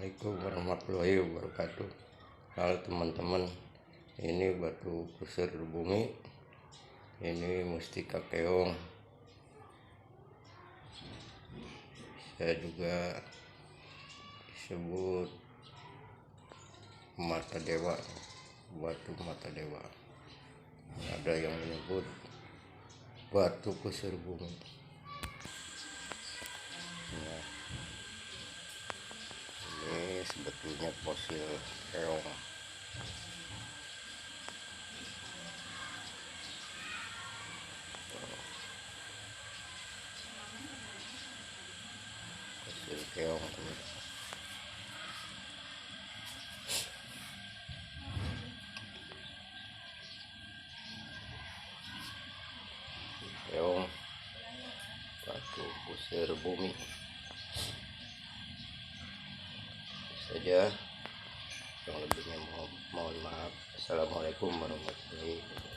Assalamualaikum warahmatullahi wabarakatuh. Halo teman-teman, ini batu kusir bumi, ini mustika keong, saya juga disebut mata dewa, batu mata dewa. Ada yang menyebut batu kusir bumi. Nah, ini sebetulnya fosil keong. Fosil keong ini. Keong batu kusir bumi saja, yang lebihnya mohon maaf. Assalamualaikum warahmatullahi wabarakatuh.